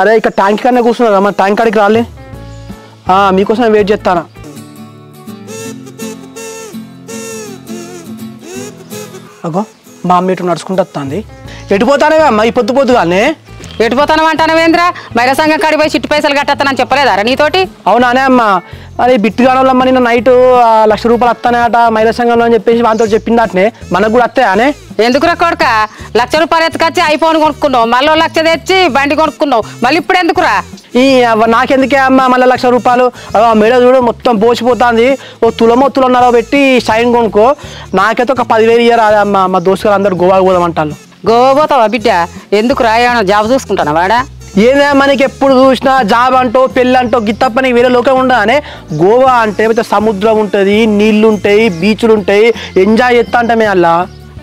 అరే ఇక్కడ ట్యాంక్ కన్నా కూర్చున్నారు అమ్మ, ట్యాంక్ కాడికి రాలే. మీకోసం వెయిట్ చేస్తానా. అగో మా అమ్మ ఇటు నడుచుకుంటూ వస్తుంది. ఎటుపోతానే అమ్మ ఈ పొద్దు పొద్దుగానే? ఎటుపోతాను అంటానవేంద్ర? మహిళా సంఘం కాడికి పోయి చిట్టు పైసలు కట్టేస్తానని చెప్పలేదారా నీతోటి? అవునానే అమ్మ, మరి బిట్టుగానోళ్ళమ్మ నిన్న నైట్ ₹1,00,000 వస్తానట మహిళా సంఘంలో అని చెప్పేసి వాళ్ళతో చెప్పింది అట్నే మనకు కూడా వస్తాయనే. ఎందుకురా కొడుక ₹1,00,000 ఎత్తుకొచ్చి ఐఫోన్ కొనుక్కున్నావు, మళ్ళీ 1,00,000 తెచ్చి బండి కొనుక్కున్నావు, మళ్ళీ ఇప్పుడు ఎందుకురా? నాకెందుకే అమ్మ మళ్ళీ ₹1,00,000? మేడ చూడు మొత్తం పోసిపోతుంది. ఓ తులన్నర పెట్టి షైన్ కొనుక్కో. నాకైతే ఒక 10,000 ఇయ్యరా అమ్మ. మా దోస్తులు అందరు గోవాకి పోదామంటారు. గోవా పోతావా బిడ్డ? ఎందుకు రాయా? జాబ్ చూసుకుంటానా వాడా? ఏదే మనకి ఎప్పుడు చూసినా జాబ్ అంటో పెళ్ళి అంటో గిత్తప్ప నీకు వేరే లోకం ఉండగానే. గోవా అంటే సముద్రం ఉంటుంది, నీళ్లు ఉంటాయి, బీచ్లు ఉంటాయి, ఎంజాయ్ చేస్తా అంటామే అలా.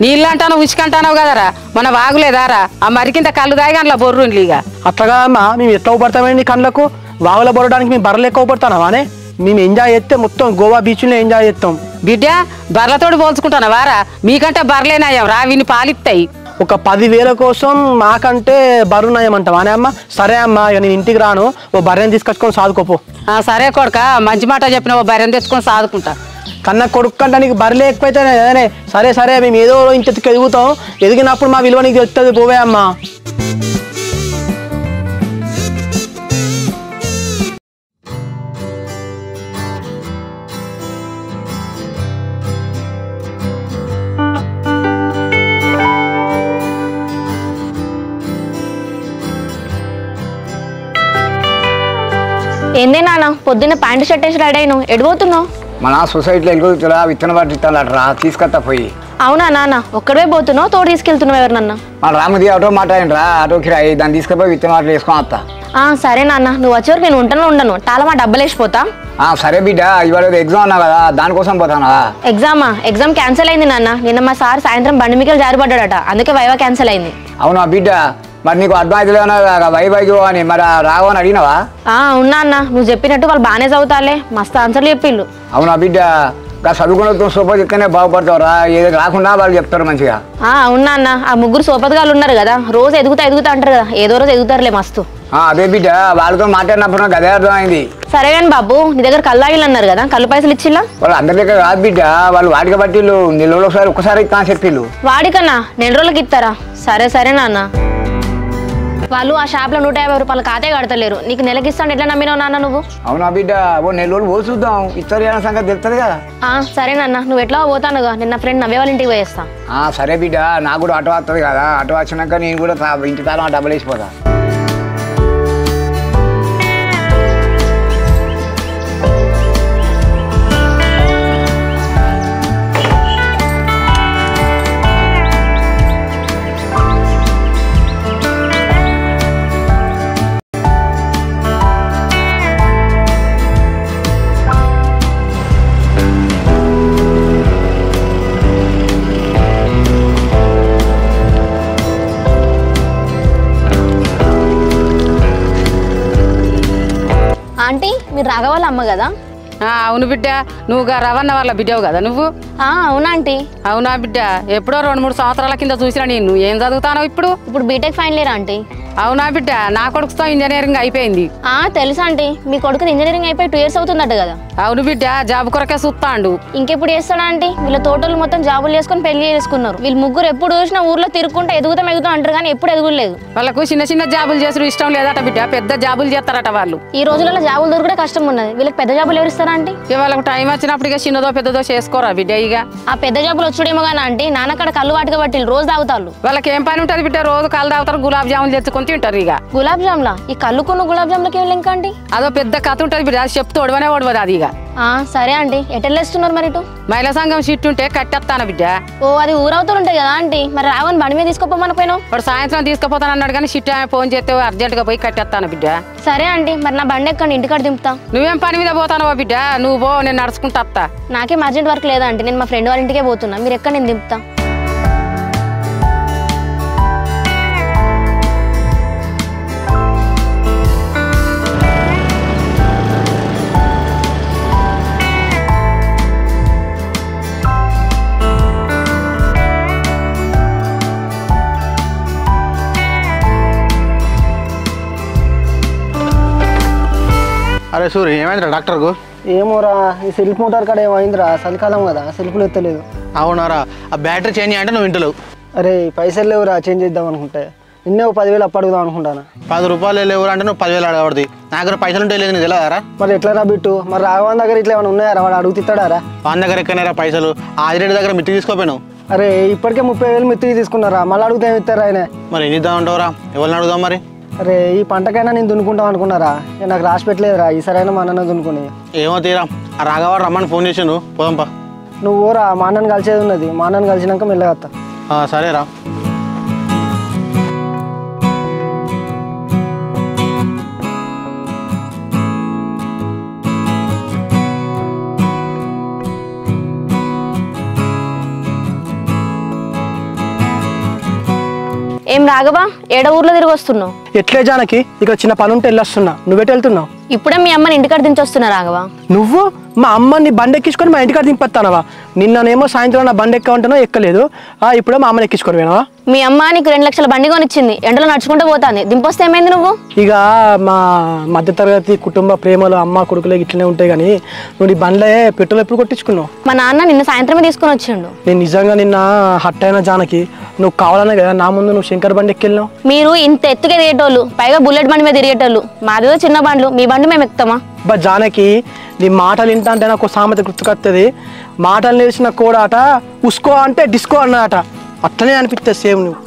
నీళ్ళు అంటాను ఉసుకంటానావు కదరా, మన వాగులేదారా? ఆ మరికింత కళ్ళు దాగి అందులో బొర్రుండ్లీగా. అట్లాగా అమ్మ, మేము ఎట్లా పడతామండి కళ్ళకు? వాగులో పడడానికి మేము బర్రెలు ఎక్కువ పడతానావానే? మేము ఎంజాయ్ చేస్తే మొత్తం గోవా బీచ్లో ఎంజాయ్ చేస్తాం. బిడ్డ బర్రెలతోటి పోల్చుకుంటానా వారా? మీకంటే బర్రెలేనాయం రా, విని పాలిస్తాయి. ఒక 10,000 కోసం మాకంటే బర్రున్నాయమంటావా అనే అమ్మ? సరే అమ్మ, ఇక నేను ఇంటికి రాను, ఓ బర్రెని తీసుకొచ్చుకొని సాదుకోపో. సరే కొడుక, మంచి మాట చెప్పిన ఓ బర్రెని తెచ్చుకొని సాదుకుంటా. కన్నా కొడుకు కంటే నీకు బర్రెలే ఎక్కువైతేనే కదనే. సరే మేము ఏదో ఇంతకు ఎదుగుతాం, ఎదిగినప్పుడు మా విలువ నీకు తెలుస్తుంది. పోవే అమ్మా. ఏందే నాన్న పొద్దున్న ప్యాంటు షర్ట్ వేసి రెడీ అయినావు, ఎడిపోతున్నావు? మన సొసైటీలో ఎలుగుతులా విత్తన పట్టిస్తానట్రా, తీసుకొస్తా పోయి. అవునా నాన్న, ఒక్కడే పోతున్నావు తోడు తీసుకెళ్తున్నావు ఎవరినన్నా? మన రామది ఆటో మాట్లాడినరా, ఆటో కిరాయి, దాన్ని తీసుకుపోయి విత్తన వాటిలో వేసుకొని వస్తా. సరే నాన్న, నువ్వు వచ్చేవరకు నేను ఉండను చాలా మా డబ్బులు వేసిపోతా. సరే బిడ్డ, ఇవాళ ఎగ్జామ్ అన్నావు కదా, దానికోసం పోతానా? ఎగ్జామ్ క్యాన్సిల్ అయింది నాన్న. నిన్న మా సార్ సాయంత్రం బండి మీకెళ్ళి జారిపడ్డాడట, అందుకే వైవా క్యాన్సిల్ అయింది. అవునా బిడ్డ, మరి నీకు అడ్వాన్స్ వైబాగి అని మరి రావని అడిగినావా? అవునా అన్న, నువ్వు చెప్పినట్టు వాళ్ళు బాగానే చదువుతాలే, మస్తు ఆన్సర్లు చెప్పిండు. అవునా బిడ్డ, చదువుకున్న సోపతి చెప్తేనే బాగుపడతావురా, ఏదో రాకుండా వాళ్ళు చెప్తారు మంచిగా. అవునా అన్న, ఆ ముగ్గురు సోపతిగాళ్ళు ఉన్నారు కదా, రోజు ఎదుగుతా అంటారు కదా, ఏదో రోజు ఎదుగుతారులే మస్తు. అదే బిడ్డ, వాళ్ళతో మాట్లాడినప్పుడు నాకు అదే అర్థమైంది. సరే కానీ బాబు, నీ దగ్గర కల్లాయిలు అన్నారు కదా, కళ్ళు పైసలు ఇచ్చిల్లా? వాళ్ళు అందరి దగ్గర కాదు బిడ్డ, వాళ్ళు వాడికి బట్టి నెల రోజులు ఒక్కసారి ఇస్తా అని చెప్పిళ్ళు. వాడికన్నా నెల రోజులకి ఇస్తారా? సరే నాన్న. వాళ్ళు ఆ షాప్ లో ₹150 ఖాతే కడతలేరు, నీకు నెలకి ఇస్తాను ఎట్లా నమ్మినావు నాన్న నువ్వు? అవునా బిడ్డ, ఓ నెల రోజులు పోయి చూద్దాం, ఇస్తారు అన్న సంగతి తెలుస్తుంది కదా. సరే నాన్న, నువ్వు ఎట్లా పోతానుగా, నిన్న ఫ్రెండ్ నవ్వే వాళ్ళ ఇంటికి పోయేస్తా. సరే బిడ్డ, నాకు కూడా ఆటో వస్తుంది కదా, ఆటో వచ్చినాక నేను కూడా ఇంటి తాళం డబ్బులు వేసిపోతా. ఆంటీ, మీరు రాఘవాళ్ళ అమ్మ కదా? అవును బిడ్డ, నువ్వు రవన్న వాళ్ళ బిడ్డవు కదా నువ్వు? అవునా ఆంటీ. అవునా బిడ్డ, ఎప్పుడో 2-3 సంవత్సరాల కింద చూసినా నేను. ఏం చదువుతానో ఇప్పుడు? BTech final year aunty. అవునా బిడ్డ, నా కొడుకుతో ఇంజనీరింగ్ అయిపోయింది. తెలుసా ఆంటీ, మీ కొడుకు ఇంజనీరింగ్ అయిపోయి 2 years అవుతుందట కదా? అవును బిడ్డ, జాబ్ కొరకే చూస్తాండు. ఇంకెప్పుడు చేస్తాడా ఆంటీ? వీళ్ళ తోటలు మొత్తం జాబులు చేసుకుని పెళ్లి చేసుకున్నారు. వీళ్ళు ముగ్గురు ఎప్పుడు చూసినా ఊర్లో తిరుగుకుంటా ఎదుగుతాం అంటారు కానీ ఎప్పుడు ఎదుగులేదు. వాళ్ళకు చిన్న జాబులు చేసుడు ఇష్టం లేదట బిడ్డ, పెద్ద జాబులు చేస్తారట వాళ్ళు. ఈ రోజులలో జాబులు దొరకడే కష్టం ఉన్నది, వీళ్ళకి పెద్ద జాబులు ఎవరు ఇస్తారా ఆంటీ? వాళ్ళకు టైం వచ్చినప్పుడు ఇక చిన్నదో పెద్దదో చేసుకోరా బిడ్డ. ఇక ఆ పెద్ద జాబులు వచ్చుడేమో కానీ ఆంటీ, నాన్నక్కడ కళ్ళు వాటిగా పట్టి రోజు తాగుతారు. వాళ్ళకి ఏం పని ఉంటుంది బిడ్డ? రోజు కళ్ళు తాగుతారు, గులాబ్ జాములు తెచ్చుకొని తింటారు. ఇక గులాబ్ జామ్లా? ఈ కళ్ళుకున్న గులాబ్ జామ్లకి ఏం లింక్ ఆంటీ? అదో పెద్ద కథ ఉంటుంది బిడ్డ, అది చెప్తూ ఒడవదు అది. ఇక సరే ఆంటీ, ఎటెళ్ళేస్తున్నారు మరి? ఇటు మహిళా సంఘం షిట్ ఉంటే కట్టేస్తాను బిడ్డ. అది ఊరవుతూ ఉంటాయి కదా ఆంటీ, మరి రావని బండి మీద తీసుకోపోమని పోయినావు? వాడు సాయంత్రం తీసుకుపోతాను అన్నాడు కానీ షిట్ ఫోన్ చేస్తే అర్జెంట్ గా పోయి కట్టేస్తాను బిడ్డ. సరే ఆంటీ, మరి నా బండి ఎక్కండి, ఇంటికాడ దింపుతా. నువ్వేం పని మీద పోతానో బిడ్డ? నువ్వు పో, నేను నడుచుకుంటా వస్తా. నాకేం అర్జెంట్ వర్క్ లేదా ఆంటీ, నేను మా ఫ్రెండ్ వాళ్ళ ఇంటికే పోతున్నా, మీరు ఎక్కడ నేను దింపుతా. అరే సూరి ఏమైందిరా డాక్టర్కు? ఏమోరా ఈ సెల్ఫ్ మోటార్ కాడ ఏమైందిరా, చలికాలం కదా సెల్ఫ్లు ఎత్తలేదు. అవునారా, ఆ బ్యాటరీ చేంజ్ అంటే నువ్వు ఇంటలేవు. అరే పైసలు లేవురా, చేంజ్ చేద్దాం అనుకుంటే. నిన్నే 10,000 అప్పు అడుగుదాం అనుకుంటాను. 10 రూపాయలు లేవురా అంటే నువ్వు 10,000 అడగబడుతుంది. నా దగ్గర పైసలు ఉంటే లేదు, నీకు తెలియదారా? మరి ఎట్లా రా బిట్టు, మరి రాఘవన్ దగ్గర ఇట్లా ఏమైనా ఉన్నాయారా, వాడు అడుగుతాడారా? వాని దగ్గర ఎక్కడైనా పైసలు ఆదిరెడ్డి దగ్గర మిత్తి తీసుకోపోయినావు. అరే ఇప్పటికే 30,000 మిత్తికి తీసుకున్నారా, మళ్ళీ అడిగితే ఏమి ఇస్తారా ఆయన? మరి ఏం ఇద్దాం అంటావురా? ఎవరిని అడుగుదాం మరి? అరే ఈ పంటకైనా నేను దున్నుకుంటాం అనుకున్నారా, నాకు రాసి పెట్టలేదురా, ఈసారైనా మా అన్న దున్నుకుని. ఏమో తీరా, ఆ రాఘవాడు రమ్మని ఫోన్ చేసాను, పోదాంపా. నువ్వు రా, మా అన్నని కలిసేది ఉన్నది, మా అన్నని కలిసినాక మెల్లగా వస్తా. సరేరా. ఏం రాఘవా, ఏడ ఊర్లో తిరిగి వస్తున్నావు? ఎట్లే జానకి, ఇక్కడ చిన్న పని ఉంటే వెళ్ళొస్తున్నా. నువ్వెటు వెళ్తున్నావు? ఇప్పుడే మీ అమ్మని ఇంటికాడ దించి వస్తున్నా రాఘవా. నువ్వు మా అమ్మని బండి ఎక్కించుకొని మా ఇంటికాడ దింపొస్తానవా? నిన్ననేమో సాయంత్రం నా బండి ఎక్కమంటానో ఎక్కలేదు, ఇప్పుడే మా అమ్మని ఎక్కించుకొని పోయినావా? మీ అమ్మ నీకు 2 లక్షల బండి కొనిచ్చింది, ఎండలో నడుచుకుంటూ పోతాంది, దింపొస్తే ఏమైంది నువ్వు? ఇక మా మధ్యతరగతి కుటుంబ ప్రేమలు అమ్మ కొడుకులే ఇట్లనే ఉంటాయి, కానీ నువ్వు నీ బండ్లే పెట్రోల్ ఎప్పుడు కొట్టించుకున్నావు? మా నాన్న నిన్న సాయంత్రమే తీసుకొని వచ్చిండు. నేను నిజంగా నిన్న హట్ అయిన జానకి, నువ్వు కావాలనే కదా నా ముందు నువ్వు శంకర్ బండి ఎక్కెళ్ళినావు. మీరు ఇంత ఎత్తుగా తిరిగేటోళ్ళు, పైగా బుల్లెట్ బండి మీద తిరిగేటోళ్ళు, మాదేదో చిన్న బండ్లు, మీ బండి మేము ఎక్కుతామా? బా జానకి, నీ మాటలు వింటా అంటే నాకు సామెత గుర్తుకొస్తుంది. మాటలు నేర్చిన కోడాట ఉస్కో అంటే డిస్కో అన్నట, అట్లనే అనిపిస్తుంది సేమ్. నువ్వు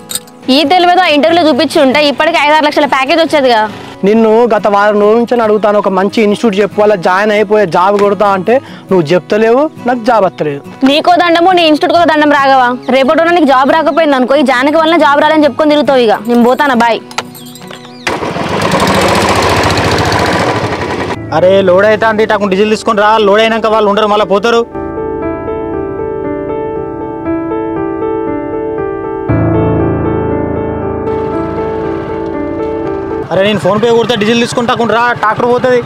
ఈ తెలివేదో ఆ ఇంటర్వ్యూలో చూపించి ఉంటే ఇప్పటికి 5-6 లక్షల ప్యాకేజ్ వచ్చేదిగా. నిన్ను గత వారం రోజుల నుంచి అడుగుతాను, ఒక మంచి ఇన్స్టిట్యూట్ చెప్పు, వాళ్ళ జాయిన్ అయిపోయే జాబ్ కొడతా అంటే నువ్వు చెప్తలేవు, నాకు జాబ్ వస్తలేదు. నీకో దండము, నీ ఇన్స్టిట్యూట్ కో దండం రాఘవా. రేపటి నీకు జాబ్ రాకపోయింది అనుకో, ఈ జానకి వల్ల జాబ్ రాలని చెప్పుకొని తిరుగుతావు. ఇక నేను పోతానా, బాయ్. అరే లోడ్ అవుతా అంటే అక్కడ డీజిల్ తీసుకొని రా, లోడ్ అయినాక వాళ్ళు ఉండరు, మళ్ళీ పోతారు. అరే నేను ఫోన్ పే కొడితే డీజిల్ తీసుకుంటా రా, ట్రాక్టర్ పోతుంది.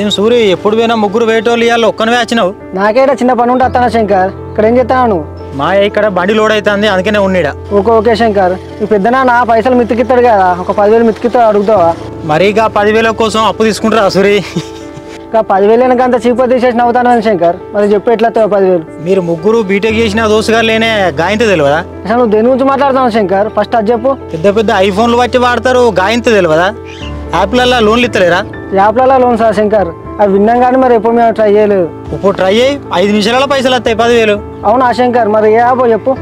ఏం సూరి, ఎప్పుడు పోయినా ముగ్గురు వేటోళ్ళు ఇవాళ ఒక్కనివే వచ్చినావు? నాకేడా చిన్న పని ఉంటే వస్తానా శంకర్, ఇక్కడ ఏం చేస్తాను నువ్వు? మా ఇక్కడ బండి లోడ్ అవుతుంది, అందుకనే ఉన్నీడా. ఓకే శంకర్, ఈ పెద్దనా పైసలు మిత్తికిస్తాడు కదా, ఒక 10,000 మిత్తికిస్తాడు, అడుగుతావా? మరి ఇక 10,000 కోసం అప్పు తీసుకుంటారా సూరి? ఇంకా 10,000 అంత చీప్ తీసేసి అవుతాను శంకర్, మరి చెప్పు ఎట్లా 10,000? మీరు ముగ్గురు బీటెక్ చేసిన దోస్తుగా లేనే గాయంత తెలియదా? అసలు నువ్వు దేని గురించి మాట్లాడుతున్నావు శంకర్, ఫస్ట్ అది చెప్పు. పెద్ద పెద్ద ఐఫోన్లు బట్టి వాడతారు, గాయంత తెలియదా? యాప్లల్లో లోన్లు ఇస్తలేరా? యాప్లలో లోన్ సార్ శంకర్, అవి విన్నాం కానీ మరి ఎప్పుడు మేము ట్రై చేయలేదు. ఇప్పుడు ట్రై అయ్యి 5 నిమిషాలలో పైసలు వస్తాయి 10,000. అవునా శంకర్, మరి ఏ యాప్ చెప్పు.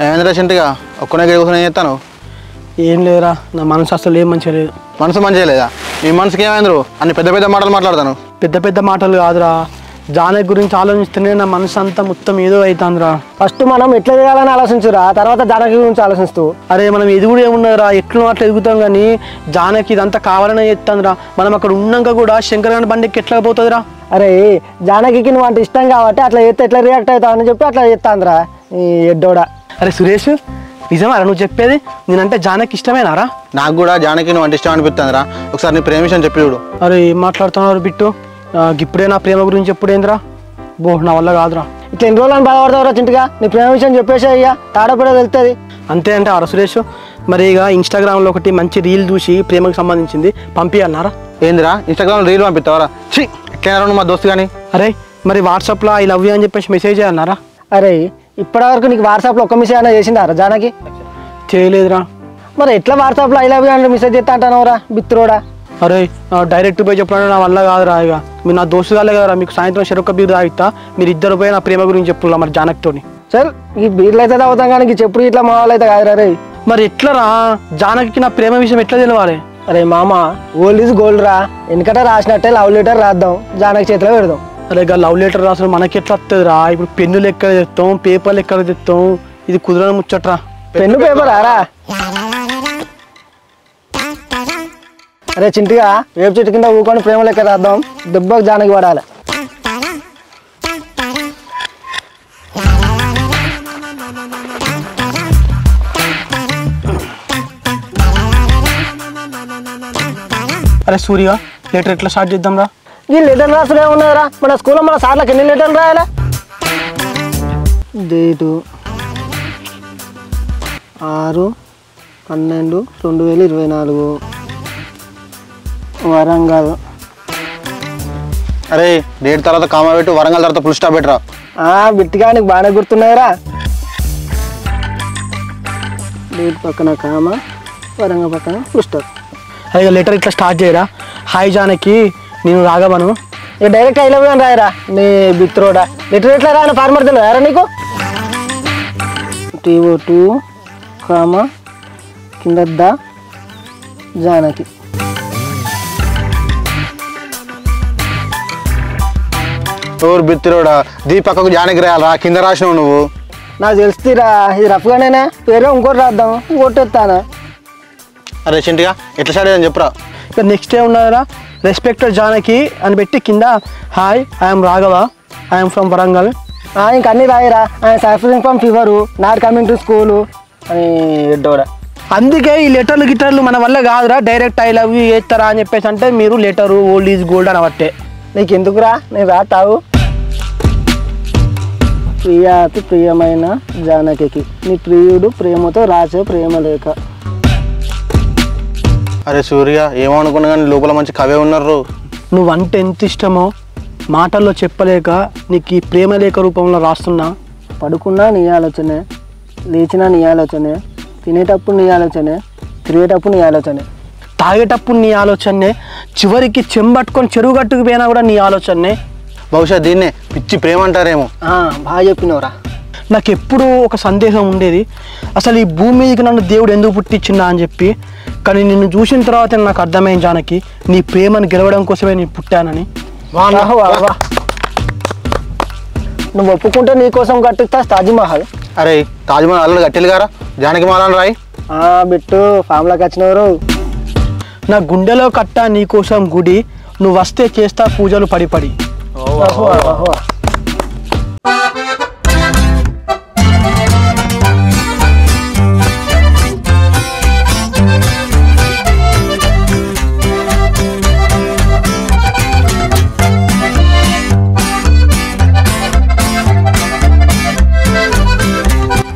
ఏమైందిరా చింటిగా, ఒక్కనే కూర్చొని ఏం చేస్తాను? ఏం లేదురా, నా మనసు అసలు ఏం మంచిగా లేదు. మనసు మంచిగా లేదా? మీ మనసుకి ఏమైందిరు? అన్ని పెద్ద పెద్ద మాటలు మాట్లాడతాను. పెద్ద పెద్ద మాటలు కాదురా, జానకి గురించి ఆలోచిస్తేనే నా మనసు అంతా మొత్తం ఏదో అవుతుందిరా. ఫస్ట్ మనం ఎట్లా చేయాలని ఆలోచించురా, తర్వాత జానకి గురించి ఆలోచిస్తూ. అరే మనం ఎదుగుడు ఏమున్నదిరా, ఎట్లా అట్లా ఎదుగుతాం, కానీ జానకి ఇదంతా కావాలనే చెప్తాందిరా. మనం అక్కడ ఉన్నాక కూడా శంకర్ గారి బండికి ఎట్లా పోతుందిరా? అరే జానకి నువ్వు అంటే ఇష్టం కాబట్టి అట్లా చేస్తే ఎట్లా రియాక్ట్ అవుతావు అని చెప్పి అట్లా చెప్తాందిరా ఈ ఎడ్డోడా. అరే సురేష్, నిజమారా నువ్వు చెప్పేది? నేనంటే జానకి ఇష్టమేనారా? నాకు కూడా జానకి నువ్వు అంటే ఇష్టం అనిపిస్తుందిరా. ఒకసారి నీ ప్రేమ విషయం చెప్పి చూడు. అరే ఏం మాట్లాడుతున్నారు బిట్టు, ఇప్పుడే నా ప్రేమ గురించి ఎప్పుడేంద్రా? బో నా వల్ల కాదురా. ఇట్లా ఎన్ని రోజులు బాధపడతావురా చింటిగా, నీ ప్రేమ విషయం చెప్పేసి అయ్యా తాడపడే వెళ్తుంది అంతే అంటే. అర సురేష్, మరి ఇక ఇన్స్టాగ్రామ్లో ఒకటి మంచి రీల్ చూసి ప్రేమకు సంబంధించింది పంపించన్నారా? ఏందిరా ఇన్స్టాగ్రామ్లో రీల్ పంపిస్తావరా? ఛీ, ఎట్లయినా మా దోస్తు కానీ. అరే మరి వాట్సాప్లో ఐ లవ్ యూ అని చెప్పేసి మెసేజ్ అన్నారా? అరే ఇప్పటివరకు నీకు వాట్సాప్లో ఒక్క మెసేజ్ అయినా చేసిందారా జానకి? చేయలేదురా. మరి ఎట్లా వాట్సాప్లో ఐ లవ్ యూ అని మెసేజ్ చేస్తా అంటానవరా బిత్రోడా? అరే డైరెక్ట్ పోయి చెప్పడం నా వల్ల కాదురా. ఇక మీరు నా దోస్తు కాలే కదరా, మీకు సాయంత్రం చెరొక్క బీరు తాగిస్తా, మీరు ఇద్దరు పోయి నా ప్రేమ గురించి చెప్పులా మరి జానకితోని. సార్ ఈ బీర్లు అయితే తాగుతాం కానీ చెప్పుడు ఇట్లా మా వాళ్ళు అయితే కాదురా. రే మరి ఎట్లరా, జానకి నా ప్రేమ విషయం ఎట్లా తెలియాలి? అరే మామ, ఓల్డ్ ఈజ్ గోల్డ్ రా, ఎందుకంటే రాసినట్టే లవ్ లెటర్ రాద్దాం, జానకి చేతిలో పెడదాం. అరే ఇక లవ్ లెటర్ రాసిన మనకి ఎట్లా వస్తుంది రా? ఇప్పుడు పెన్నులు ఎక్కడ తెస్తాం, పేపర్లు ఎక్కడ తెస్తాం, ఇది కుదరని ముచ్చట్రా. పెన్ను పేపర్ రా. అరే చింటిగా వేపు చెట్టు కింద ఊకొని ప్రేమ లెక్క రాద్దాం, దెబ్బకు జానకి పడాలి. అరే సూర్య లెటర్ ఎట్లా స్టార్ట్ చేద్దాం రా? ఈ లెటర్ రాసులు ఏమున్నారా? మన స్కూల్లో మన సార్లకు ఎన్ని లెటర్లు రాయాలా? డేటు 6/12/2024 వరంగల్. అరే డేట్ తర్వాత కామా పెట్టు, వరంగల్ తర్వాత ఫుల్ స్టాప్ పెట్టరా. బిట్టిగా నీకు బాగానే గుర్తున్నాయిరా. డేట్ పక్కన కామా, వరంగల్ పక్కన ఫుల్ స్టాప్. అదే లెటర్ ఇట్లా స్టార్ట్ చేయరా. హాయ్ జానకి, నేను రాఘవను. ఇక డైరెక్ట్ ఐ లవ్ యూ అని రాయరా నీ బిత్రోడా. లెటర్ ఎట్లా రాయన ఫార్మర్ తెలియదు రాయరా నీకు? TO2 కామా కింద జానకి. ఎవరు బిత్తిరోడా? పక్కకు జానకి రాయాలరా, కింద రాసినావు నువ్వు. నాకు తెలుస్తురా, ఇది రఫ్గానేనా, పేరు ఇంకోటి రాద్దాం, ఇంకోటెత్తానా. అరే చింటిగా ఎట్లా స్టార్ట్ అయ్యాని చెప్పురా. ఇక నెక్స్ట్ ఏమున్నారా, రెస్పెక్టెడ్ జానకి అని పెట్టి కింద hi I'm Raghav, I'm from Warangal. ఇంక అన్నీ రాయరా. Suffering from fever, not coming to school అని ఎడ్డోడా. అందుకే ఈ లెటర్లు గిటర్లు మన వల్ల కాదురా, డైరెక్ట్ ఐ లవ్ యూ చేస్తారా అని చెప్పేసి అంటే మీరు లెటరు ఓల్డ్ ఈజ్ గోల్డ్ అని బట్టే. నీకు ఎందుకురా, నేను రాతావు. ప్రియాతి ప్రియమైన జానకి, నీ ప్రియుడు ప్రేమతో రాసే ప్రేమ లేఖ. అరే సూర్య ఏమనుకున్నా కానీ లోపల మంచి కవే ఉన్నారు. నువ్వంటే ఎంత ఇష్టమో మాటల్లో చెప్పలేక నీకు ఈ ప్రేమ లేఖ రూపంలో రాస్తున్నా. పడుకున్నా నీ ఆలోచనే, లేచినా నీ ఆలోచనే, తినేటప్పుడు నీ ఆలోచనే, తిరిగేటప్పుడు నీ ఆలోచనే, తాగేటప్పుడు నీ ఆలోచనే, చివరికి చెంబట్టుకొని చెరువు గట్టుకు పోయినా కూడా నీ ఆలోచనే. బహుశా దీన్నే పిచ్చి ప్రేమ అంటారేమో. బాగా చెప్పినవరా. నాకు ఎప్పుడూ ఒక సందేహం ఉండేది, అసలు ఈ భూమి మీదకి నన్ను దేవుడు ఎందుకు పుట్టించిందా అని చెప్పి. కానీ నిన్ను చూసిన తర్వాత నాకు అర్థమైంది జానకి, నీ ప్రేమను గెలవడం కోసమే నేను పుట్టానని. నువ్వు ఒప్పుకుంటే నీ కోసం కట్టిస్తా తాజ్మహల్. అరే తాజ్మహల్ అల్లుడు కట్టెలు గారా, జానకి మాలని రాయి. బిట్టు ఫామ్లోకి వచ్చినవారు. నా గుండెలో కట్టా నీ కోసం గుడి, నువ్వు వస్తే చేస్తా పూజలు పడి పడి.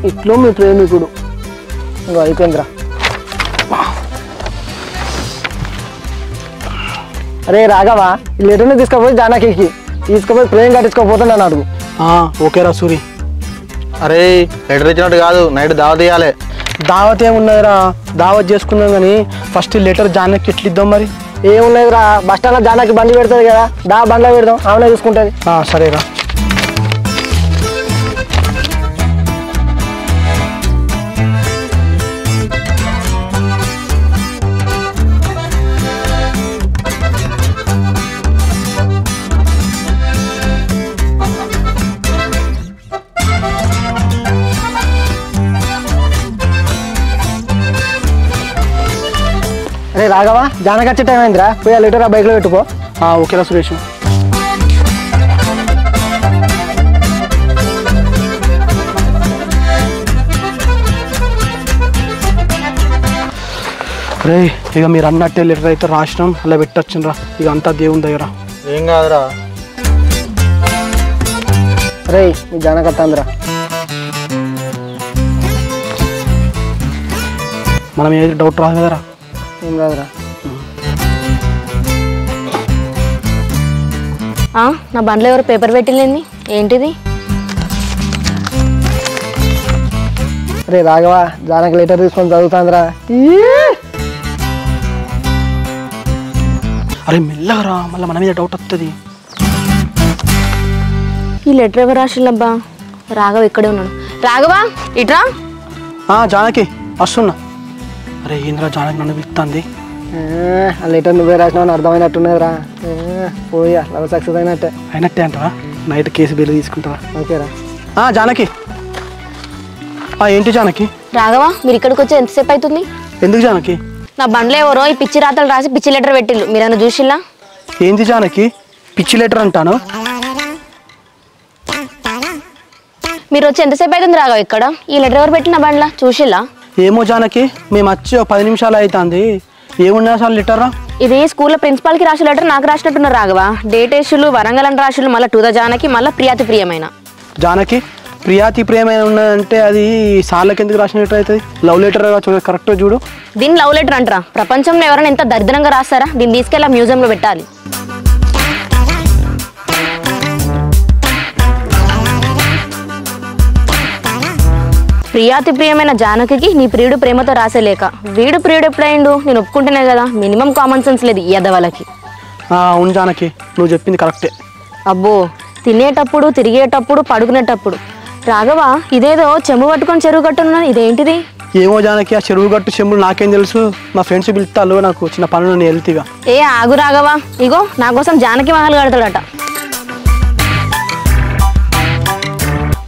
ఇట్లు మీ ప్రేమికుడు. ఇంకో అయిపోయిందిరా. అరే రాఘవ, ఈ లెటర్ని తీసుకుపోయి జానకి తీసుకుపోయి ప్రేమ కట్టించుకోపోతున్నాను అడుగు. ఓకేరా సూరి. అరే లెటర్ ఇచ్చినట్టు కాదు, నైట్ దావత్ ఇవ్వాలి. దావత్ ఏమున్నదిరా, దావత్ చేసుకుందాం కానీ ఫస్ట్ లెటర్ జానకి ఎట్లు ఇద్దాం మరి. ఏమున్నదిరా, బస్ స్టాండ్లో జానకి బండి పెడుతుంది కదా, బండ్లో పెడదాం, ఆమెనే చూసుకుంటుంది. సరేరా. అరే రాఘవ, జానకి వచ్చే టైం అయిందిరా, పోయి ఆ లెటర్ ఆ బైక్లో పెట్టుకో. ఓకేరా సురేష్. రే ఇక మీరు అన్నట్టే లెటర్ అయితే రాసినాం, అలా పెట్టొచ్చురా. ఇక అంతా దేవుని దగ్గర. ఏం కాదురా. రే నీ జానకి వస్తుందిరా. మనం ఏది డౌట్ రాదు కదరా. ఏం కాదురా. నా బండ్లో ఎవరు పేపర్ పెట్టిలేంది, ఏంటిది? రే రాఘవ, జానకి లెటర్ తీసుకొని చదువుతాందిరా. అరే మెల్లగరా, మళ్ళీ మన మీద డౌట్ వస్తుంది. ఈ లెటర్ ఎవరు రాసిల్లబ్బా? రాఘవ ఇక్కడే ఉన్నాడు. రాఘవ ఇట్రా. జానకి వస్తున్నా. అరే ఏంద్రా జానకి నన్ను పిలుస్తుంది. ఆ లెటర్ నువ్వే రాసినావు అర్థమైనట్టున్నదిరా. పోయా లవ్ సక్సెస్ అయినట్టే అంటారా. నైట్ కేసు బిల్లు తీసుకుంటారా. ఓకేరా. జానకి. ఏంటి జానకి? రాఘవ మీరు ఇక్కడికి వచ్చి ఎంతసేపు అవుతుంది? ఎందుకు జానకి? నా బండ్లో ఎవరో ఈ పిచ్చి రాతలు రాసి పిచ్చి లెటర్ పెట్టిల్లు, మీరన్నా చూసిల్లా? ఏంది జానకి పిచ్చి లెటర్ అంటాను? మీరు వచ్చి ఎంతసేపు అవుతుంది రాఘవ ఇక్కడ? ఈ లెటర్ ఎవరు పెట్టిన బండ్లా చూసిల్లా? ఏమో జానకి, మేము వచ్చి 10 నిమిషాలు అవుతుంది. ఏమున్నా అసలు లెటరా? ఇది స్కూల్లో ప్రిన్సిపాల్కి రాసిన లెటర్ నాకు రాసినట్టున్నారు రాఘవ. డేటేషులు వరంగల్ అని రాసులు, మళ్ళీ టు ద జానకి, మళ్ళీ ప్రియాతి ప్రియమైన. జానకి ప్రియాతి ప్రియమైన ఉన్నదంటే అది సార్లకి ఎందుకు రాసిన లెటర్ అవుతుంది? లవ్ లెటర్ కరెక్ట్ చూడు. దీన్ని లవ్ లెటర్ అంటారా? ప్రపంచంలో ఎవరైనా ఎంత దరిద్రంగా రాస్తారా? దీన్ని తీసుకెళ్ళి మ్యూజియంలో పెట్టాలి. ప్రియాతి ప్రియమైన జానకి నీ ప్రియుడు ప్రేమతో రాసేలేక, వీడు ప్రియుడు ఎప్పుడైండు? నేను ఒప్పుకుంటేనే కదా. మినిమం కామన్ సెన్స్ లేదు ఈ ఎదవలకి. అవును జానకి, నువ్వు చెప్పింది కరెక్టే. అబ్బో, తినేటప్పుడు, తిరిగేటప్పుడు, పడుకునేటప్పుడు. రాఘవ, ఇదేదో చెంబు పట్టుకొని చెరువు కట్టున్నాను, ఇదేంటిది? ఏమో జానకి, ఆ చెరువు గట్టు చెంబులు నాకేం తెలుసు. మా ఫ్రెండ్స్ పిలుస్తాను, నాకు చిన్న పనులు నేను వెళ్తీగా. ఏ ఆగు రాఘవ, ఇగో నా కోసం జానకి మహల్ కడతాడట.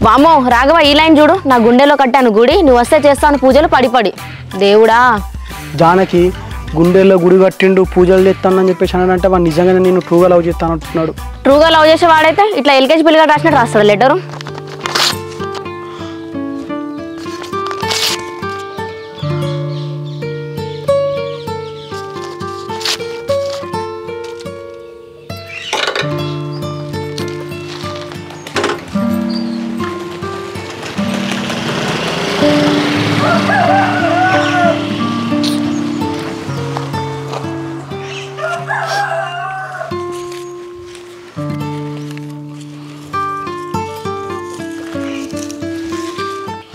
వామో రాఘవ, ఈ లైన్ చూడు. నా గుండెలో కట్టాను గుడి, నువ్వు వస్తే చేస్తాను పూజలు పడి పడి. దేవుడా, జానకి గుండెల్లో గుడి కట్టిండు, పూజలు చేస్తానని చెప్పేసి అన్నాడంటే వాడు నిజంగానే నేను ట్రూగా లవ్ చేస్తాను అంటున్నాడు. ట్రూగా లవ్ చేసే వాడైతే ఇట్లా ఎల్కేజీ పిల్లగా రాసినట్టు రాస్తాడు లెటరు.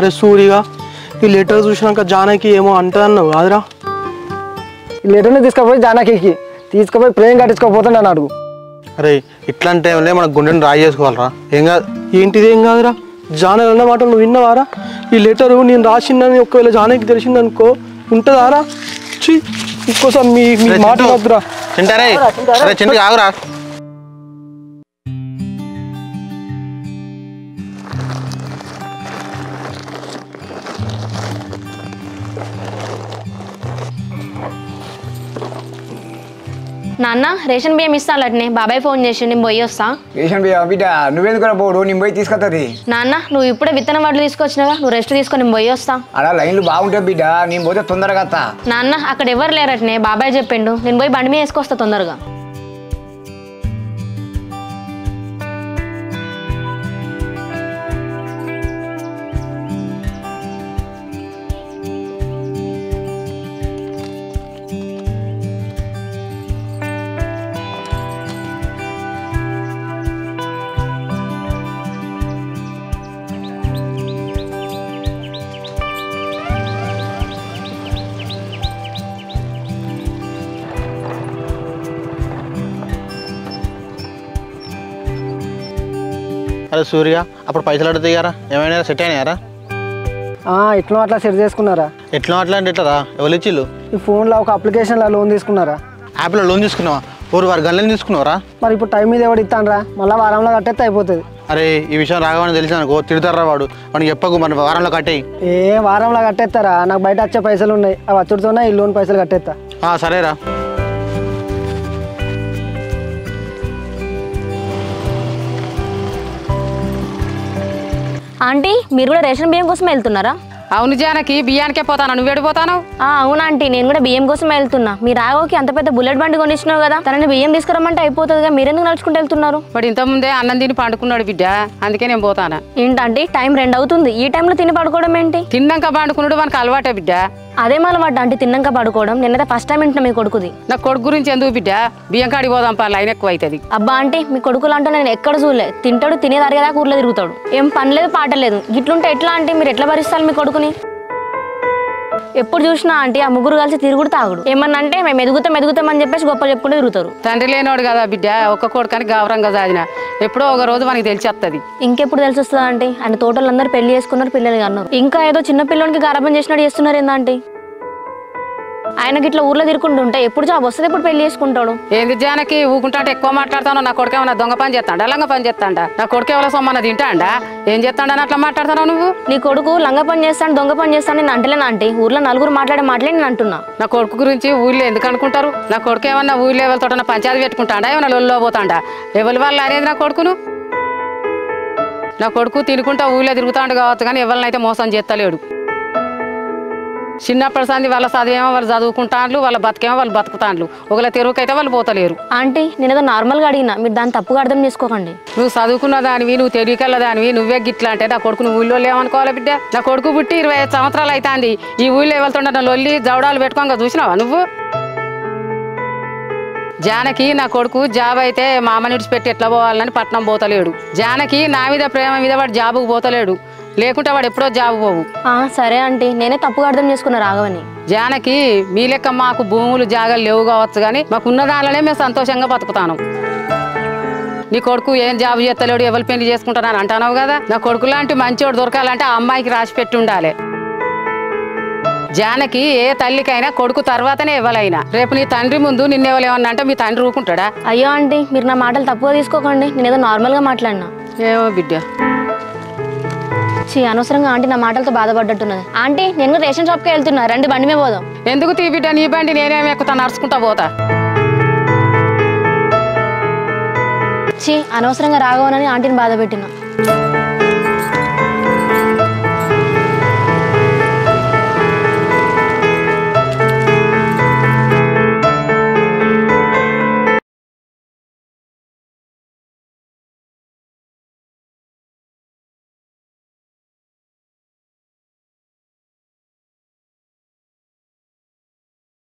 అరే సూరిగా, ఈ లెటర్ చూసినాక జానకి ఏమో అంటదన్నావు కాదురా? ఈ లెటర్ని తీసుకుపోయి జానకి తీసుకుపోయి ప్రేమ కట్టించుకోకపోతే నన్ను అడుగు. అరే ఇట్లాంటి టైంలో మన గుండెని రాయి చేసుకోవాలరా. ఏం కాదు. ఏంటిది ఏం కాదురా? జానకి అన్నమాట నువ్వు విన్నవారా? ఈ లెటరు నేను రాసిందని ఒకవేళ జానకి తెలిసిందనుకో ఉంటుందారా? ఇంకోసారి మీ మాట వద్దురా. చింటారే, అరే చింటి ఆగురా. నాన్న రేషన్ బియ్యం ఇస్తాను అట్నే, బాబాయ్ ఫోన్ చేసి నేను పోయి వస్తా. రేషన్ బిడ్డ నువ్వెందుకు పోడు, నేను పోయి తీసుకొస్తుంది. నాన్న నువ్వు ఇప్పుడే విత్తనం వడ్లు తీసుకొచ్చినావా, నువ్వు రెస్ట్ తీసుకొని నేను పోయి వస్తా. అలా లైన్లు బాగుంటాయి బిడ్డ, నేను పోతే తొందరగా వస్తా. నాన్న అక్కడ ఎవరు లేరట్నే, బాబాయ్ చెప్పిండు, నేను పోయి బండి మీద వేసుకొస్తా తొందరగా. అరే సూర్య, అప్పుడు పైసలు అడితే దిగారా? ఏమైనా సెట్ అయినాయారా? ఎట్లా అట్లా సెట్ చేసుకున్నారా? ఎట్లా అట్లా అంటే ఎట్లరా? ఎవరు ఇచ్చిళ్ళు? ఈ ఫోన్లో ఒక అప్లికేషన్లో లోన్ తీసుకున్నారా? యాప్లో లోన్ తీసుకున్నావా? ఊరు వారి గన్లని తీసుకున్నావరా? మరి ఇప్పుడు టైం మీద ఎవడు ఇస్తానరా? మళ్ళీ వారంలో కట్టేస్తే అయిపోతుంది. అరే ఈ విషయం రాఘవని తెలిసి అనుకో తిడతారా వాడు. వాడికి చెప్పకు, మన వారంలో కట్టేయి. వారంలో కట్టేస్తారా? నాకు బయట వచ్చే పైసలు ఉన్నాయి, అవి వచ్చుడుతోనే ఈ లోన్ పైసలు కట్టేస్తా. సరేరా. ఆంటీ మీరు కూడా రేషన్ బియ్యం కోసం వెళ్తున్నారా? అవును జానకి, బియ్యానికే పోతాను. నువ్వు వెళ్ళిపోతాను? అవునా ఆంటీ, నేను కూడా బియ్యం కోసం వెళ్తున్నా. మీ రాఘవకి అంత పెద్ద బుల్లెట్ బండి కొనిచ్చినావు కదా, తనని బియ్యం తీసుకురమ్మంటే అయిపోతుందిగా, మీరెందుకు నడుచుకుంటూ వెళ్తున్నారు? వాడు ఇంతకుముందే అన్నం తిని పండుకున్నాడు బిడ్డ, అందుకే నేను పోతాను. ఏంటంటే టైం 2 అవుతుంది, ఈ టైంలో తిని పడుకోవడం ఏంటి? తిన్నాక పండుకున్నాడు మనకు అలవాటే బిడ్డ. అదేం అలవాటు అంటే తిన్నాక పడుకోవడం? నేనైతే ఫస్ట్ టైం వింటున్నా మీ కొడుకుది. నా కొడుకు గురించి ఎందుకు బిడ్డ, బియ్యం కాడికి పోదాం పా, లైన్ ఎక్కువ అవుతుంది. అబ్బా అంటే మీ కొడుకులు అంటే నేను ఎక్కడ చూడలే, తింటాడు తినేది అరిగేదాకా ఊర్లో తిరుగుతాడు, ఏం పని లేదు పాట లేదు. ఇట్లుంటే ఎట్లా అంటే మీరు ఎట్లా భరిస్తారు మీ కొడుకుని? ఎప్పుడు చూసినా ఆంటీ ఆ ముగ్గురు కలిసి తిరుగుడు తాగుడు. ఏమన్నా అంటే మేము ఎదుగుతామని చెప్పేసి గొప్ప చెప్పుకుంటూ తిరుగుతారు. తండ్రి లేనోడు కదా బిడ్డ, ఒక్క కొడుకని గౌరవంగా సాధిన ఎప్పుడో ఒక రోజు మనకి తెలిసి వస్తుంది. ఇంకెప్పుడు తెలిసి వస్తుందా అంటే? ఆయన తోటలందరూ పెళ్లి చేసుకున్నారు, పిల్లలు అన్నారు, ఇంకా ఏదో చిన్న పిల్లోనికి గారాబం చేసినట్టు చేస్తున్నారు ఏందా అంటే? ఆయన గిట్లా ఊర్లో తిరుకుంటుంటే ఎప్పుడు జాబ్ వస్తుంది ఎప్పుడు పెళ్లి చేసుకుంటాడు? ఏంది జానకి ఊకుంటా ఎక్కువ మాట్లాడతాను. నా కొడుకు ఏమన్నా దొంగ పని చేస్తాడా లంగ పని చేస్తాడా? నా కొడుకు ఎవరో సొమ్మన్న తింటాడా? ఏం చేస్తాడని అట్లా మాట్లాడతావు నువ్వు? నీ కొడుకు లంగ పని చేస్తాను దొంగ పని చేస్తాను నేను అంటలేనా ఆంటీ? ఊర్లో నలుగురు మాట్లాడే మాటలే నేను అంటున్నా. నా కొడుకు గురించి ఊళ్ళో ఎందుకు అనుకుంటారు? నా కొడుకు ఏమన్నా ఊళ్ళో ఎవరితో పంచాయతీ పెట్టుకుంటాడా? ఏమన్నా లొల్లో పోతాడా? ఎవరి వల్ల అనేది నా కొడుకును? నా కొడుకు తినుకుంటా ఊళ్ళో తిరుగుతాడు కావచ్చు కానీ ఎవరినైతే మోసం చేస్తలేడు. చిన్నప్పటి సంది వాళ్ళ చదివేమో వాళ్ళు చదువుకుంటాండ్లు, వాళ్ళ బతికేమో వాళ్ళు బతుకుతాండ్లు. ఒకళ్ళ తెరువుకైతే వాళ్ళు పోతలేరు. ఆంటీ నేనేదో నార్మల్గా అడిగినా, మీరు దాన్ని తప్పుగా అర్థం చేసుకోకండి. నువ్వు చదువుకున్న దానివి, నువ్వు తెలివికల్ల దానివి, నువ్వే గిట్లా అంటే నా కొడుకు నువ్వు ఊళ్ళో లేవనుకోవాలి బిడ్డ. నా కొడుకు పుట్టి 25 సంవత్సరాలు అవుతుంది. ఈ ఊళ్ళో ఎవరితో లొల్లి జవడాలు పెట్టుకోగా చూసినావా నువ్వు? జానకి నా కొడుకు జాబ్ అయితే మా అమ్మని విడిచిపెట్టి ఎట్లా పోవాలని పట్నం పోతలేడు. జానకి నా మీద ప్రేమ మీద వాడు జాబుకు పోతలేడు, లేకుంటే వాడు ఎప్పుడో జాబు పోవు. సరే ఆంటీ నేనే తప్పుగా అర్థం చేసుకున్నా రాఘవని. జానకి మీ లెక్క మాకు భూములు జాగాలు లేవు కావచ్చు కానీ మాకున్న దానిలోనే మేము సంతోషంగా బతుకుతాను. నీ కొడుకు ఏం జాబు చేస్తలేడు, ఎవరు పెళ్లి చేసుకుంటానని అంటున్నావు కదా. నా కొడుకు లాంటి మంచోడు దొరకాలంటే ఆ అమ్మాయికి రాసి పెట్టి ఉండాలి. జానకి ఏ తల్లికైనా కొడుకు తర్వాతనే ఎవరైనా. రేపు నీ తండ్రి ముందు నిన్నెవలేమన్నా అంటే మీ తండ్రి ఊరుకుంటాడా? అయ్యో ఆంటీ మీరు నా మాటలు తప్పుగా తీసుకోకండి, నేనేదో నార్మల్గా మాట్లాడినా. ఏమో బిడ్డ అనవసరంగా ఆంటీ నా మాటలతో బాధపడ్డట్టున్నది. ఆంటీ నేను రేషన్ షాప్కి వెళ్తున్నా, రండి బండి మీద పోదాం. ఎందుకు తీ బిడ్డ, నీ బండి నేనేమి ఎక్కుతా, నడుచుకుంటా పోతా. అనవసరంగా రాఘవనని ఆంటీని బాధ పెట్టినా.